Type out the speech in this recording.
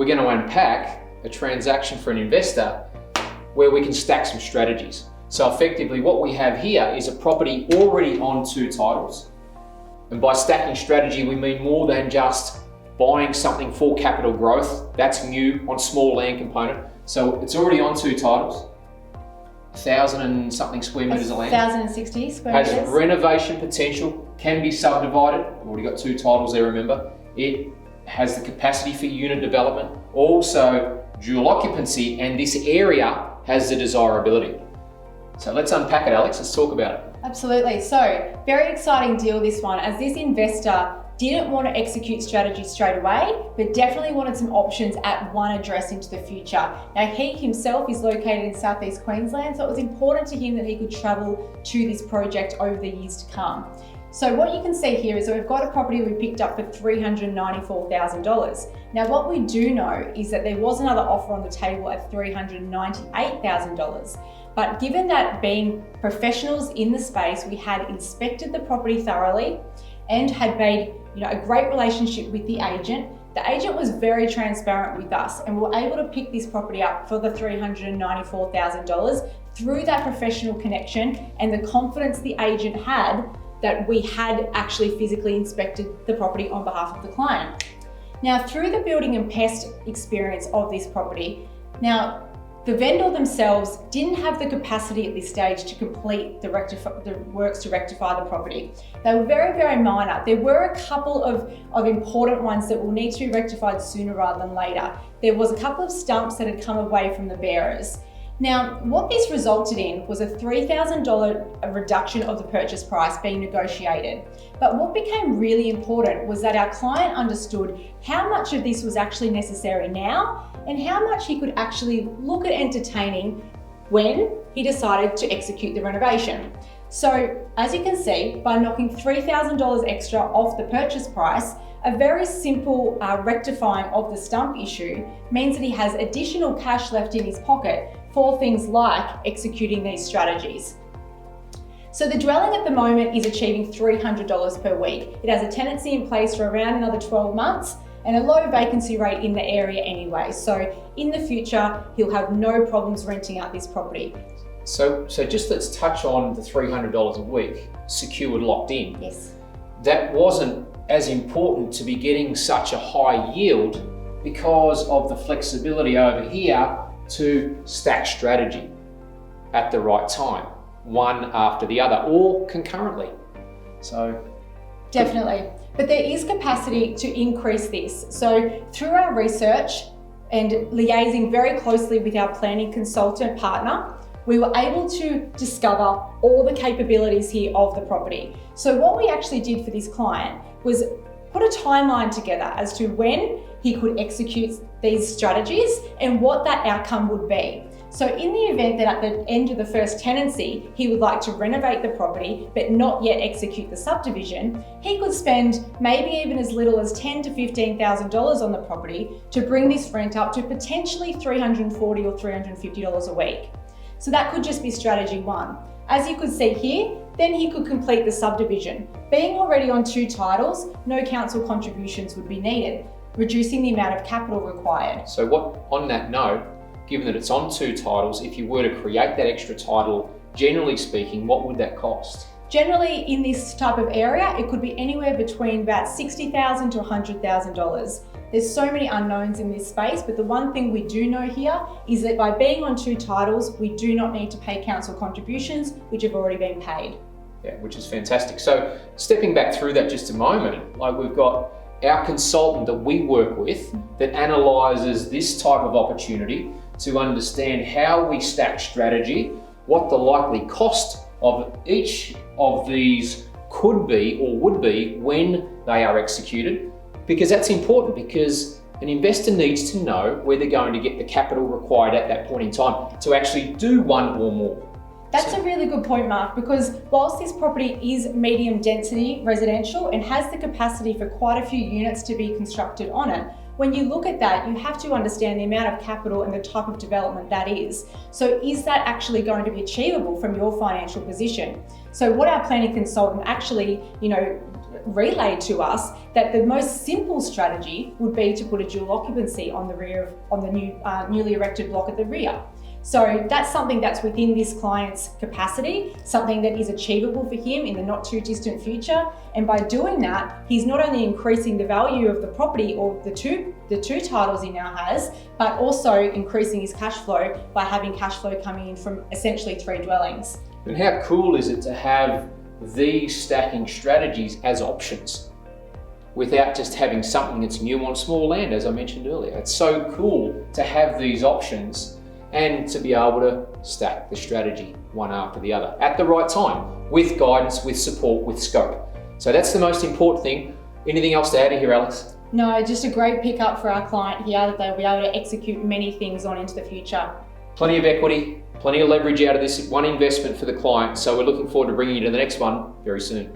we're going to unpack a transaction for an investor where we can stack some strategies. So effectively what we have here is a property already on 2 titles. And by stacking strategy, we mean more than just buying something for capital growth. That's new on small land component. So it's already on 2 titles. 1,000 and something square meters of land. 1,060 square meters. Has renovation potential, can be subdivided. We've already got 2 titles there, remember. It has the capacity for unit development, also dual occupancy, and this area has the desirability. So let's unpack it, Alex. Let's talk about it. Absolutely. So very exciting deal, this one, as this investor didn't want to execute strategy straight away, but definitely wanted some options at one address into the future. Now, he himself is located in southeast Queensland, so it was important to him that he could travel to this project over the years to come. So what you can see here is that we've got a property we picked up for $394,000. Now, what we do know is that there was another offer on the table at $398,000. But given that being professionals in the space, we had inspected the property thoroughly and had made a great relationship with the agent. The agent was very transparent with us and we were able to pick this property up for the $394,000 through that professional connection and the confidence the agent had that we had actually physically inspected the property on behalf of the client. Now, through the building and pest experience of this property, now the vendor themselves didn't have the capacity at this stage to complete the works to rectify the property. They were very, very minor. There were a couple of important ones that will need to be rectified sooner rather than later. There was a couple of stumps that had come away from the bearers. Now, what this resulted in was a $3,000 reduction of the purchase price being negotiated. But what became really important was that our client understood how much of this was actually necessary now and how much he could actually look at entertaining when he decided to execute the renovation. So, as you can see, by knocking $3,000 extra off the purchase price, a very simple rectifying of the stump issue means that he has additional cash left in his pocket for things like executing these strategies. So the dwelling at the moment is achieving $300 per week. It has a tenancy in place for around another 12 months and a low vacancy rate in the area anyway. So in the future, he'll have no problems renting out this property. So just let's touch on the $300 a week, secured, locked in. Yes. That wasn't as important to be getting such a high yield because of the flexibility over here to stack strategy at the right time, one after the other or concurrently. So definitely, but there is capacity to increase this. So through our research and liaising very closely with our planning consultant partner, we were able to discover all the capabilities here of the property. So what we actually did for this client was put a timeline together as to when he could execute these strategies and what that outcome would be. So in the event that at the end of the first tenancy, he would like to renovate the property but not yet execute the subdivision, he could spend maybe even as little as $10,000 to $15,000 on the property to bring this rent up to potentially $340 or $350 a week. So that could just be strategy 1. As you could see here, then he could complete the subdivision. Being already on 2 titles, no council contributions would be needed, reducing the amount of capital required. So on that note, given that it's on 2 titles, if you were to create that extra title, generally speaking, what would that cost? Generally, in this type of area, it could be anywhere between about $60,000 to $100,000. There's so many unknowns in this space, but the one thing we do know here is that by being on 2 titles, we do not need to pay council contributions, which have already been paid. Yeah, which is fantastic. So stepping back through that just a moment, like we've got our consultant that we work with that analyzes this type of opportunity to understand how we stack strategy, what the likely cost of each of these could be or would be when they are executed, because that's important because an investor needs to know where they're going to get the capital required at that point in time to actually do one or more. That's a really good point, Mark, because whilst this property is medium density residential and has the capacity for quite a few units to be constructed on it, when you look at that, you have to understand the amount of capital and the type of development that is. So is that actually going to be achievable from your financial position? So what our planning consultant actually, relayed to us, that the most simple strategy would be to put a dual occupancy on the newly erected block at the rear. So that's something that's within this client's capacity, something that is achievable for him in the not too distant future. And by doing that, he's not only increasing the value of the property or the two titles he now has, but also increasing his cash flow by having cash flow coming in from essentially 3 dwellings. And how cool is it to have these stacking strategies as options without just having something that's new on small land, as I mentioned earlier? It's so cool to have these options and to be able to stack the strategy one after the other at the right time, with guidance, with support, with scope. So that's the most important thing. Anything else to add here, Alex? No, just a great pickup for our client here, that they'll be able to execute many things on into the future. Plenty of equity, plenty of leverage out of this one investment for the client. So we're looking forward to bringing you to the next one very soon.